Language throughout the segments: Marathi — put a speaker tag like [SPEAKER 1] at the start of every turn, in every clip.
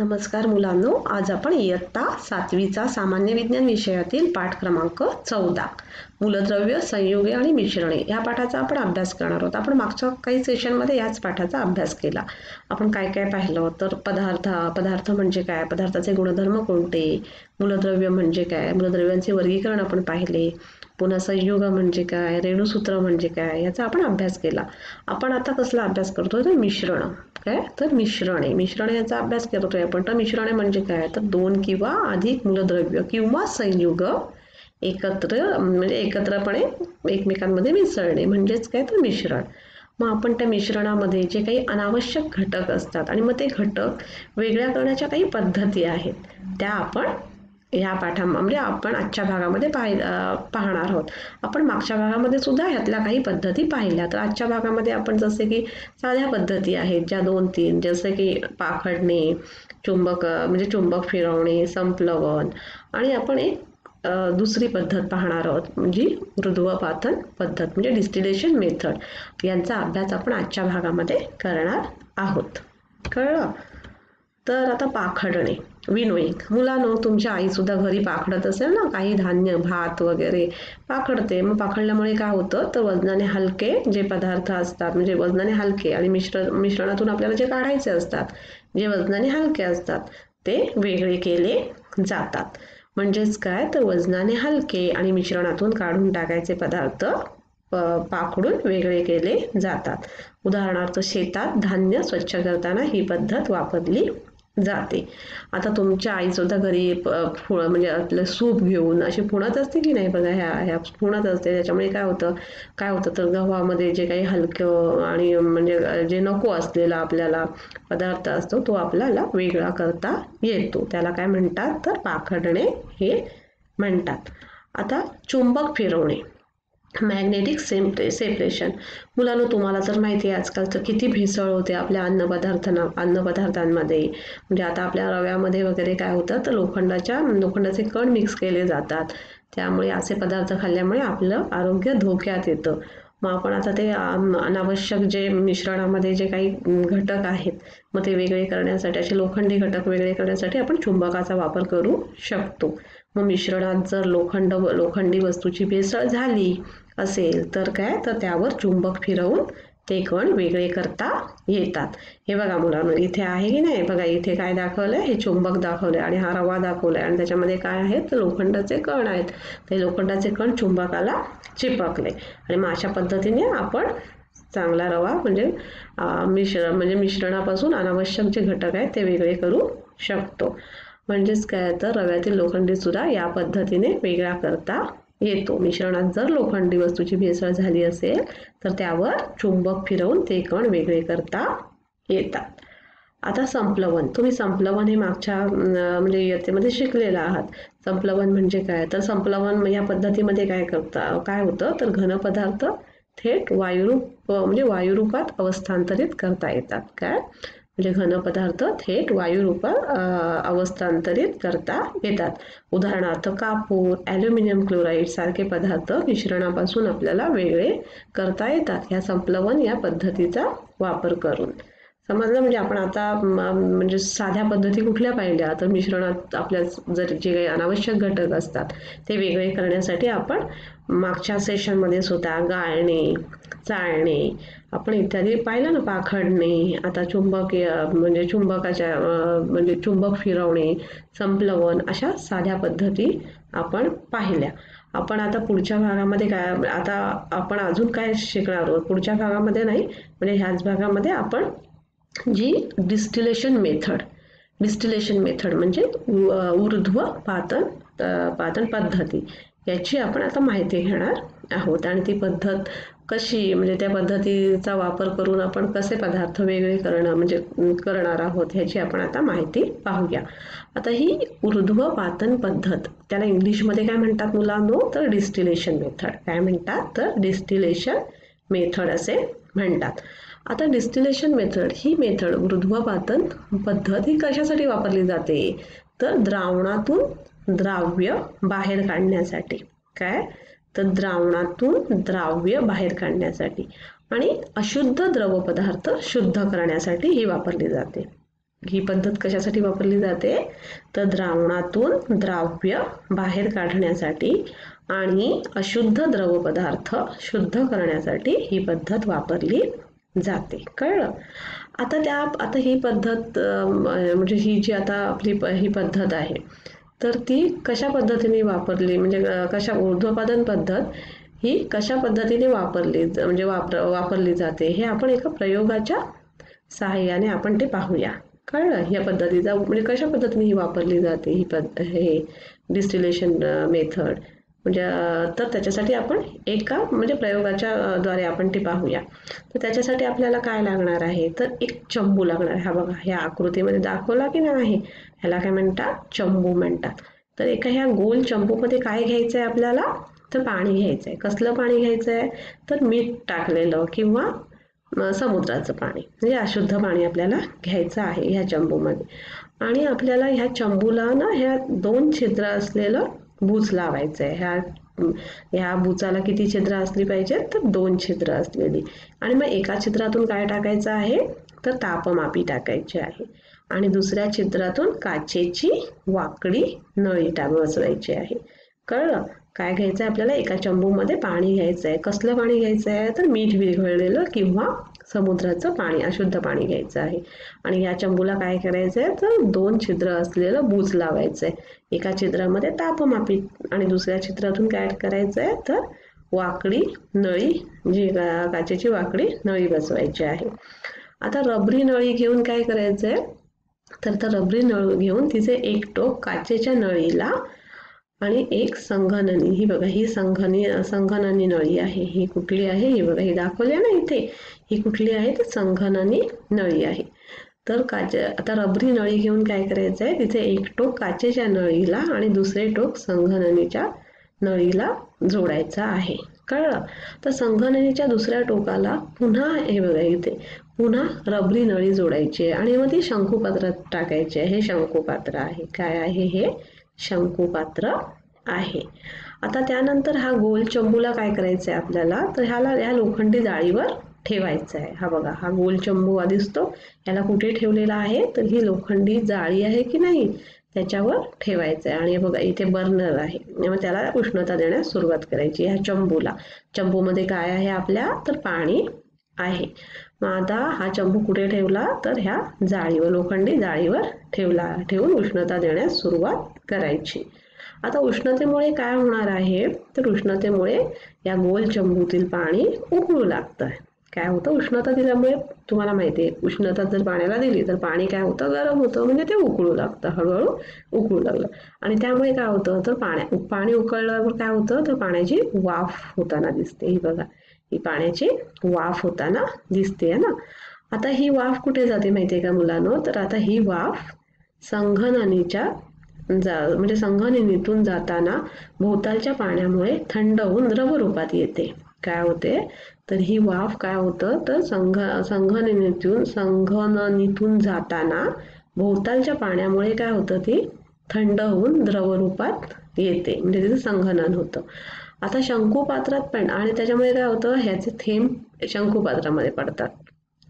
[SPEAKER 1] नमस्कार मुलांनो, आज आपण इयत्ता 7वीचा सामान्य विज्ञान विषयातील पाठ क्रमांक 14 मूलद्रव्य, संयुगे आणि मिश्रणे या पाठाचा आपण अभ्यास करणार आहोत. आपण मागच्या काही सेशनमध्ये याच पाठाचा अभ्यास केला. आपण काय काय पाहिलं तर पदार्थ म्हणजे काय, पदार्थाचे गुणधर्म कोणते, मूलद्रव्य म्हणजे काय, मूलद्रव्यांचे वर्गीकरण आपण पाहिले, पुन्हा संयुग म्हणजे काय, रेणुसूत्र म्हणजे काय याचा आपण अभ्यास केला. आपण आता कसला अभ्यास करतोय तर मिश्रण. काय तर मिश्रणे याचा अभ्यास करतोय आपण. तर मिश्रणे म्हणजे काय तर दोन किंवा अधिक मूलद्रव्य किंवा संयुग एकत्रपणे एकमेकांमध्ये मिसळणे म्हणजेच काय तर मिश्रण. मग आपण त्या मिश्रणामध्ये जे काही अनावश्यक घटक असतात आणि मग ते घटक वेगळ्या करण्याच्या काही पद्धती आहेत त्या आपण या पाठामध्ये आपण आजच्या भागामध्ये पाहणार आहोत. आपण मागच्या भागामध्ये सुद्धा ह्यातल्या काही पद्धती पाहिल्या. तर आजच्या भागामध्ये आपण जसे की साध्या पद्धती आहेत ज्या 2-3 जसे की पाखडणे, चुंबक फिरवणे, संप्लवन आणि आपण एक दुसरी पद्धत पाहणार आहोत म्हणजे ऊर्ध्वपातन पद्धत म्हणजे डिस्टिलेशन मेथड. यांचा अभ्यास आपण आजच्या भागामध्ये करणार आहोत. कळलं? तर आता पाखडणे, विनोइंग. मुलांनो, तुमच्या आई सुद्धा घरी पाखडत असेल ना, काही धान्य भात वगैरे पाखडते. मग पाखडल्यामुळे काय होतं तर वजनाने हलके जे पदार्थ असतात म्हणजे वजनाने हलके आणि मिश्रणातून आपल्याला जे काढायचे असतात जे वजनाने हलके असतात ते वेगळे केले जातात. म्हणजेच काय तर वजनाने हलके आणि मिश्रणातून काढून टाकायचे पदार्थ पाखडून वेगळे केले जातात. उदाहरणार्थ शेतात धान्य स्वच्छ करताना ही पद्धत वापरली जाते. आता तुमच्या आई सुद्धा घरी म्हणजे आपलं सूप घेऊन अशी फुणत असते की नाही बघा, ह्या फुणत असते. त्याच्यामुळे काय होतं तर गव्हामध्ये जे काही हलकं आणि म्हणजे जे नको असलेला आपल्याला पदार्थ असतो तो आपल्याला वेगळा करता येतो. त्याला काय म्हणतात तर पाखडणे हे म्हणतात. आता चुंबक फिरवणे, मॅग्नेटिक सेपरेशन. मुलांनो, तुम्हाला तर माहिती आहे आजकाल तर किती भेसळ होते आपल्या अन्नपदार्थांमध्ये. म्हणजे आता आपल्या रव्यामध्ये वगैरे काय होतं तर लोखंडाचे कण मिक्स केले जातात. त्यामुळे असे पदार्थ खाल्ल्यामुळे आपलं आरोग्य धोक्यात येतं. मग आपण आता ते अनावश्यक जे मिश्रणामध्ये जे काही घटक आहेत मग ते वेगळे करण्यासाठी असे लोखंडी घटक वेगळे करण्यासाठी आपण चुंबकाचा वापर करू शकतो. मग मिश्रणात जर लोखंडी वस्तूची भेसळ झाली असेल तर काय तर त्यावर चुंबक फिरवून ते कण वेगळे करता येतात. हे बघा मुलांनो, इथे आहे की नाही बघा, इथे काय दाखवलंय, हे चुंबक दाखवलंय आणि हा रवा दाखवलाय आणि त्याच्यामध्ये काय आहे तर लोखंडाचे कण आहेत. ते लोखंडाचे कण चुंबकाला चिपकले आणि मग अशा पद्धतीने आपण चांगला रवा म्हणजे मिश्रणापासून अनावश्यक जे घटक आहेत ते वेगळे करू शकतो. म्हणजेच काय तर रव्यातील लोखंडी चुरा या पद्धतीने वेगळा करता येतो. मिश्रणात जर लोखंडी वस्तूची भेसळ झाली असेल तर त्यावर चुंबक फिरवून ते कण वेगळे करता येतात. आता संप्लवन. तुम्ही संप्लवन हे मागच्या म्हणजे इयत्तेमध्ये शिकलेला आहात. संप्लवन म्हणजे काय तर संप्लवन या पद्धतीमध्ये काय होतं तर घन पदार्थ थेट वायुरूपात अवस्थांतरित करता येतात. काय म्हणजे घन पदार्थ थेट वायुरूपात अवस्थांतरित करता येतात. उदाहरणार्थ कापूर, ॲल्युमिनियम क्लोराईड सारखे पदार्थ मिश्रणापासून आपल्याला वेगळे करता येतात ह्या संप्लवन या पद्धतीचा वापर करून. समजलं? म्हणजे आपण आता म्हणजे साध्या पद्धती कुठल्या पाहिल्या तर मिश्रणात आपल्या जर जे काही अनावश्यक घटक असतात ते वेगळे करण्यासाठी आपण मागच्या सेशनमध्ये सुद्धा गाळणे, चाळणे आपण इत्यादी पाहिलं ना, पाखडणे. आता चुंबक फिरवणे, संप्लवन अशा साध्या पद्धती आपण पाहिल्या. आपण आता पुढच्या भागामध्ये काय आता आपण अजून काय शिकणार आहोत पुढच्या भागामध्ये नाही म्हणजे ह्याच भागामध्ये आपण जी डिस्टिलेशन मेथड म्हणजे ऊर्ध्वपातन पद्धती याची आपण आता माहिती घेणार आहोत. आणि ती पद्धत कशी म्हणजे त्या पद्धतीचा वापर करून आपण कसे पदार्थ वेगळे करणार आहोत ह्याची आपण आता माहिती पाहूया. आता ही ऊर्ध्वपातन पद्धत त्याला इंग्लिशमध्ये काय म्हणतात मुलांनो तर डिस्टिलेशन मेथड. काय म्हणतात तर डिस्टिलेशन मेथड असे म्हणतात. आता डिस्टिलेशन मेथड ही मेथड ऊर्ध्वपातन पद्धत ही कशासाठी वापरली जाते तर द्रावणातून द्राव्य बाहेर काढण्यासाठी. काय तर द्रावणातून द्राव्य बाहेर काढण्यासाठी आणि अशुद्ध द्रव पदार्थ शुद्ध करण्यासाठी ही वापरली जाते. ही पद्धत कशासाठी वापरली जाते तर द्रावणातून द्राव्य बाहेर काढण्यासाठी आणि अशुद्ध द्रव पदार्थ शुद्ध करण्यासाठी ही पद्धत वापरली जाते. कळलं. आता ही पद्धत म्हणजे ही जी आता आपली ही पद्धत आहे तर ती कशा पद्धतीने वापरली म्हणजे ऊर्ध्वपादन पद्धत ही कशा पद्धतीने वापरली जाते हे आपण एका प्रयोगाच्या सहाय्याने आपण ते पाहूया. कळलं. या पद्धतीचा म्हणजे कशा पद्धतीने ही वापरली जाते हे डिस्टिलेशन मेथड म्हणजे तर त्याच्यासाठी आपण एका म्हणजे प्रयोगाच्या द्वारे आपण ते पाहूया. तर त्याच्यासाठी आपल्याला काय लागणार आहे तर एक चंबू लागणार आहे. हा बघा ह्या आकृतीमध्ये दाखवला की नाही ह्याला काय म्हणतात चंबू म्हणतात. तर एका ह्या गोल चंबूमध्ये काय घ्यायचं आहे आपल्याला तर पाणी घ्यायचं आहे. कसलं पाणी घ्यायचं आहे तर मीठ टाकलेलं किंवा समुद्राचं पाणी म्हणजे अशुद्ध पाणी आपल्याला घ्यायचं आहे ह्या चंबूमध्ये. आणि आपल्याला ह्या चंबूला ना ह्या 2 छिद्र असलेलं बूच लावायचं आहे. ह्या बुचाला किती छिद्र असली पाहिजे तर 2 छिद्र असलेली. आणि मग एका छिद्रातून काय टाकायचं आहे तर तापमापी टाकायची आहे आणि दुसऱ्या छिद्रातून काचेची वाकडी नळी बसवायची आहे. कळलं. काय घ्यायचं आहे आपल्याला एका चंबूमध्ये पाणी घ्यायचं आहे. कसलं पाणी घ्यायचं आहे तर मीठ विरघळलेलं किंवा समुद्राचं पाणी अशुद्ध पाणी घ्यायचं आहे. आणि या चंबूला काय करायचं आहे तर 2 छिद्र असलेलं बूच लावायचं आहे. एका छिद्रामध्ये तापमापी आणि दुसऱ्या छिद्रातून काय करायचं आहे तर वाकडी नळी जी काचेची वाकडी नळी बसवायची आहे. आता रबरी नळी घेऊन काय करायचं आहे तर रबरी नळी घेऊन तिचे एक टोक काचेच्या नळीला आणि एक संघननी ही बघा ही संघननी नळी आहे. ही कुठली आहे ही बघा ही दाखवली ना इथे ही कुठली आहे तर संघननी नळी आहे. तर आता रबरी नळी घेऊन काय करायचं आहे तिथे एक टोक काचेच्या नळीला आणि दुसरे टोक संघननीच्या नळीला जोडायचं आहे. कळलं. तर संघननीच्या दुसऱ्या टोकाला पुन्हा हे बघा इथे पुन्हा रबरी नळी जोडायची आहे आणि मग ती शंकुपात्रात टाकायची आहे. हे शंकुपात्र आहे. काय आहे हे शंकुपात्र आहे. आता त्यानंतर हा गोल चंबूला काय करायचं आहे आपल्याला तर ह्या लोखंडी जाळीवर ठेवायचं आहे. हा बघा हा गोल चंबू दिसतो ह्याला कुठे ठेवलेला आहे तर ही लोखंडी जाळी आहे की नाही त्याच्यावर ठेवायचं आहे. आणि बघा इथे बर्नर आहे मग त्याला उष्णता देण्यास सुरुवात करायची. ह्या चंबूमध्ये काय आहे आपल्या तर पाणी आहे. मग आता हा चंबू कुठे ठेवला तर ह्या जाळीवर लोखंडी जाळीवर ठेवून उष्णता देण्यास सुरुवात करायची. आता उष्णतेमुळे काय होणार आहे तर उष्णतेमुळे या गोल चंबूतील पाणी उकळू लागतं. काय होतं उष्णता दिल्यामुळे तुम्हाला माहिती आहे उष्णता जर पाण्याला दिली तर पाणी काय होतं गरम होतं म्हणजे ते उकळू लागतं. हळूहळू उकळू लागलं आणि त्यामुळे काय होतं तर पाणी उकळल्यावर काय होतं तर पाण्याची वाफ होताना दिसते. ही बघा ही पाण्याची वाफ होताना दिसते ना. आता ही वाफ कुठे जाते माहिती आहे का मुलांनो तर आता ही वाफ संघननीतून जाताना भोवतालच्या पाण्यामुळे थंड होऊन द्रव रूपात येते. काय होते तर ही वाफ काय होतं तर संघननीतून जाताना भोवतालच्या पाण्यामुळे काय होतं ती थंड होऊन द्रव रूपात येते म्हणजे तिचं संघनन होतं. आता शंकुपात्रात पण आणि त्याच्यामुळे काय होतं ह्याचे थेंब शंकुपात्रामध्ये पडतात.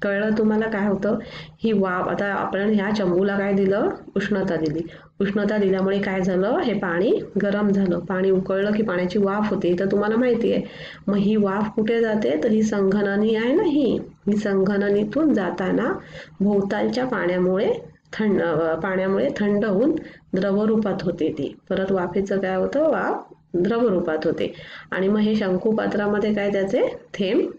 [SPEAKER 1] कळलं तुम्हाला काय होतं ही वाफ आता आपण ह्या चंबूला काय दिलं उष्णता दिली. उष्णता दिल्यामुळे काय झालं हे पाणी गरम झालं. पाणी उकळलं की पाण्याची वाफ होते तर तुम्हाला माहिती आहे. मग ही वाफ कुठे जाते तर ही संघननी आहे ना ही संघननीतून जाताना भोवतालच्या पाण्यामुळे थंड होऊन द्रवरूपात होते ती. परत वाफेचं काय होतं वाफ द्रवरूपात होते आणि मग हे शंकुपात्रामध्ये काय त्याचे थेंब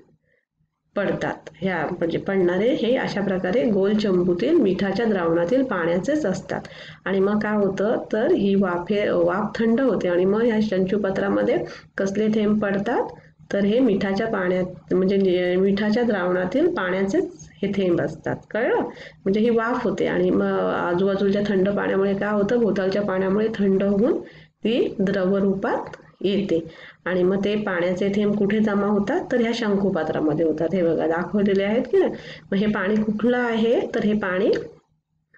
[SPEAKER 1] पडतात. ह्या म्हणजे पडणारे हे अशा प्रकारे गोल चंबूतील मिठाच्या द्रावणातील पाण्याचेच असतात. आणि मग काय होतं तर ही वाफ थंड होते आणि मग ह्या शंकुपात्रामध्ये कसले थेंब पडतात तर हे मिठाच्या पाण्यात म्हणजे मिठाच्या द्रावणातील पाण्याचेच हे थेंब असतात. कळलं. म्हणजे ही वाफ होते आणि मग आजूबाजूच्या थंड पाण्यामुळे काय होतं भोवतालच्या पाण्यामुळे थंड होऊन ती द्रवरूपात येते आणि मग ते पाण्याचे थेंब कुठे जमा होतात तर ह्या शंकुपात्रामध्ये होतात. हे बघा दाखवलेले आहेत की नाही. मग हे पाणी कुठलं आहे तर हे पाणी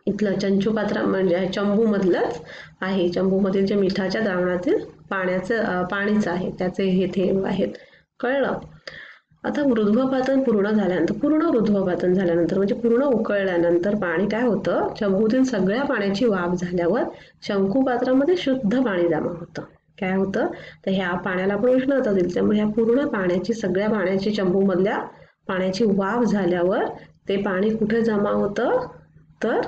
[SPEAKER 1] इथलं चंचुपात्र म्हणजे चंबूमधलंच आहे. चंबूमधील जे मिठाच्या द्रावणातील पाणीच आहे त्याचे हे थेंब आहेत. कळलं. आता ऊर्ध्वपातन पूर्ण झाल्यानंतर म्हणजे पूर्ण उकळल्यानंतर पाणी काय होतं, चंबूतील सगळ्या पाण्याची वाफ झाल्यावर शंकुपात्रामध्ये शुद्ध पाणी जमा होतं. काय होतं तर ह्या पाण्याला आपण उष्णता दिली, त्यामुळे ह्या पूर्ण सगळ्या पाण्याची चंबूमधल्या पाण्याची वाफ झाल्यावर ते पाणी कुठे जमा होतं, तर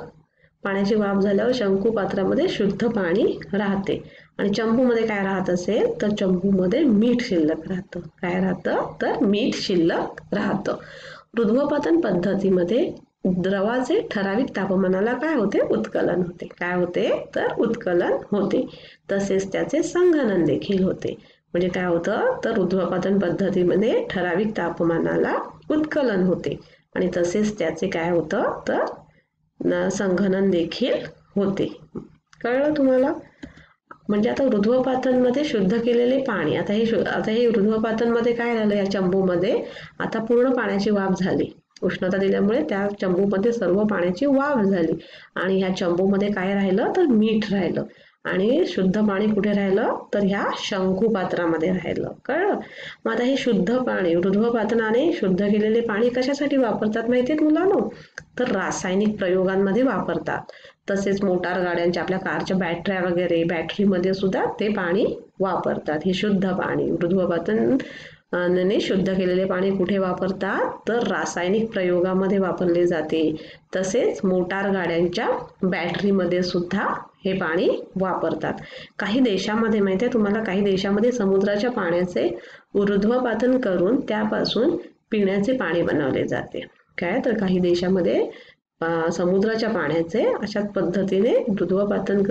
[SPEAKER 1] पाण्याची वाफ झाल्यावर शंकुपात्रामध्ये शुद्ध पाणी राहते. आणि चंबूमध्ये काय राहत असेल तर चंबूमध्ये मीठ शिल्लक राहतं. काय राहतं तर मीठ शिल्लक राहतं. ऊर्ध्वपातन पद्धतीमध्ये द्रवाचे ठराविक तापमानाला काय होते, उत्कलन होते. काय होते तर उत्कलन होते. तसेच त्याचे संघनन देखील होते. म्हणजे काय होतं तर ऊर्ध्वपातन पद्धतीमध्ये ठराविक तापमानाला उत्कलन होते आणि तसेच त्याचे काय होतं तर संघनन देखील होते. कळलं तुम्हाला? म्हणजे आता ऊर्ध्वपातनमध्ये शुद्ध केलेले पाणी, आता हे ऊर्ध्वपातनमध्ये काय झालं, या चंबूमध्ये आता पूर्ण पाण्याची वाफ झाली. उष्णता दिल्यामुळे त्या चंबूमध्ये सर्व पाण्याची वाफ झाली आणि ह्या चंबूमध्ये काय राहिलं तर मीठ राहिलं आणि शुद्ध पाणी कुठे राहिलं तर ह्या शंकुपात्रामध्ये राहिलं. कळलं? मग आता हे शुद्ध पाणी, ऊर्ध्वपातनाने शुद्ध केलेले पाणी कशासाठी वापरतात माहिती आहे मुलांनो? तर रासायनिक प्रयोगांमध्ये वापरतात. तसेच मोटार गाड्यांच्या, आपल्या कारच्या बॅटऱ्या वगैरे, बॅटरीमध्ये सुद्धा ते पाणी वापरतात. हे शुद्ध पाणी ऊर्ध्वपातनाने शुद्ध केलेले पाणी कुठे वापरतात तर रासायनिक प्रयोगामध्ये वापरले जाते. तसेच मोटार गाड्यांच्या बॅटरीमध्ये सुद्धा हे पाणी वापरतात. काही देशामध्ये माहिती आहे तुम्हाला, काही देशामध्ये समुद्राच्या पाण्याचे ऊर्ध्वपातन करून त्यापासून पिण्याचे पाणी बनवले जाते. काय तर काही देशामध्ये समुद्राच्या पाण्याचे अशाच पद्धतीने ऊर्ध्वपातन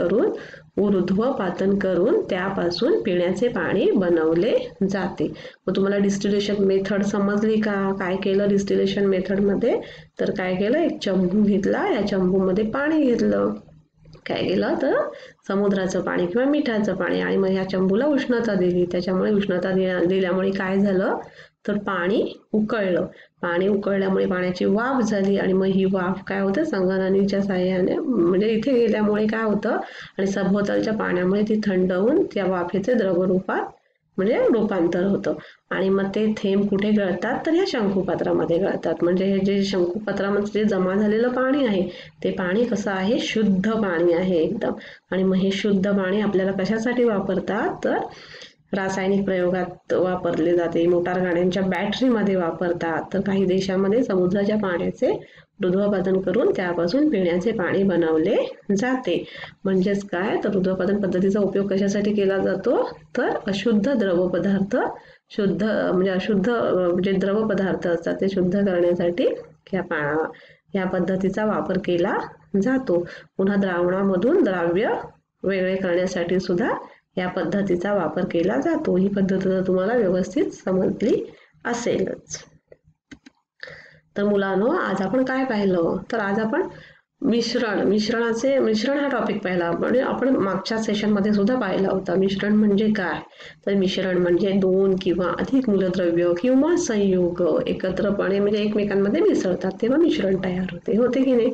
[SPEAKER 1] करून त्यापासून पिण्याचे पाणी बनवले जाते. मग तुम्हाला डिस्टिलेशन मेथड समजली का? काय केलं डिस्टिलेशन मेथडमध्ये तर काय केलं, एक चंबू घेतला, या चंबूमध्ये पाणी घेतलं, काय केलं तर समुद्राचं पाणी किंवा मिठाचं पाणी, आणि मग ह्या चंबूला उष्णता दिली. त्याच्यामुळे उष्णता दिल्यामुळे काय झालं तर पाणी उकळलं. पाणी उकळल्यामुळे पाण्याची वाफ झाली आणि मग ही वाफ काय होतं संगणनीच्या साहाय्याने म्हणजे इथे गेल्यामुळे काय होतं आणि सभोवतालच्या पाण्यामुळे ती थंड होऊन त्या वाफेचे द्रवरूपात म्हणजे रूपांतर होतं आणि मग ते थेंब कुठे गळतात तर या शंकुपात्रामध्ये गळतात. म्हणजे हे जे शंकुपात्रामध्ये जे जमा झालेलं पाणी आहे ते पाणी कसं आहे, शुद्ध पाणी आहे एकदम. आणि मग हे शुद्ध पाणी आपल्याला कशासाठी वापरतात तर रासायनिक प्रयोगात वापरले जाते. मोटार गाड्यांच्या बॅटरीमध्ये वापरतात. तर काही देशामध्ये समुद्राच्या पाण्याचे ऊर्ध्वपातन करून त्यापासून पिण्याचे पाणी बनवले जाते. म्हणजेच काय तर ऊर्ध्वपातन पद्धतीचा उपयोग कशासाठी केला जातो तर अशुद्ध द्रव पदार्थ अशुद्ध जे द्रव पदार्थ असतात ते शुद्ध करण्यासाठी या पद्धतीचा वापर केला जातो. पुन्हा द्रावणामधून द्राव्य वेगळे करण्यासाठी सुद्धा या पद्धतीचा वापर केला जातो. ही पद्धत तुम्हाला व्यवस्थित समजली असेलच. तर मुलांनो, आज आपण काय पाहिलं तर आज आपण मिश्रण हा टॉपिक पाहिला. म्हणजे आपण मागच्या सेशनमध्ये सुद्धा पाहिला होता. मिश्रण म्हणजे काय तर मिश्रण म्हणजे दोन किंवा अधिक मूलद्रव्य किंवा संयोग एकत्रपणे म्हणजे एकमेकांमध्ये मिसळतात तेव्हा मिश्रण तयार होते की नाही.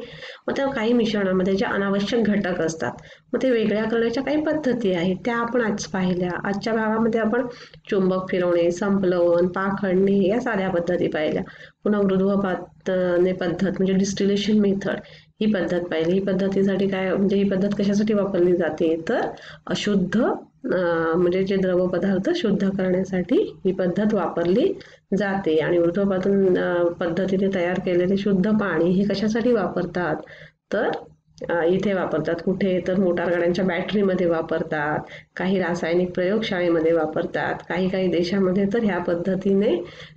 [SPEAKER 1] मग त्या काही मिश्रणामध्ये जे अनावश्यक घटक असतात मग ते वेगळ्या करण्याच्या काही पद्धती आहेत त्या आपण आज पाहिल्या. आजच्या भागामध्ये आपण चुंबक फिरवणे, संपलवन, पाखडणे या साध्या पद्धती पाहिल्या. पुन्हा ऊर्ध्वपातन पद्धत म्हणजे डिस्टिलेशन मेथड ही पद्धत पाहिली. ही पद्धतीसाठी काय म्हणजे ही पद्धत कशासाठी वापरली जाते तर अशुद्ध म्हणजे जे द्रव पदार्थ शुद्ध करण्यासाठी ही पद्धत वापरली जाते. आणि ऊर्ध्वपातन पद्धतीने तयार केलेले शुद्ध पाणी हे कशासाठी वापरतात तर इथे वापरतात. कुठे तर मोटार गाड्यांच्या बॅटरीमध्ये वापरतात, काही रासायनिक प्रयोगशाळेमध्ये वापरतात, काही देशामध्ये तर ह्या पद्धतीने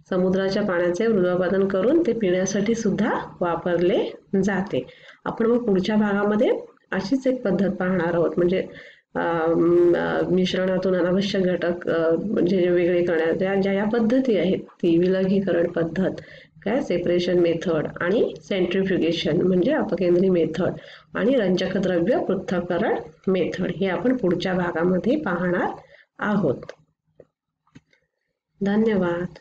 [SPEAKER 1] समुद्राच्या पाण्याचे ऊर्ध्वपातन करून ते पिण्यासाठी सुद्धा वापरले जाते. आपण मग पुढच्या भागामध्ये अशीच एक पद्धत पाहणार आहोत. म्हणजे मिश्रणातून अनावश्यक घटक म्हणजे वेगळे करण्याच्या ज्या या पद्धती आहेत ती विलगीकरण पद्धत, काय सेपरेशन मेथड आणि सेंट्रिफ्युगेशन म्हणजे अपकेंद्री मेथड आणि रंजक द्रव्य पृथक्करण मेथड हे आपण पुढच्या भागामध्ये पाहणार आहोत. धन्यवाद.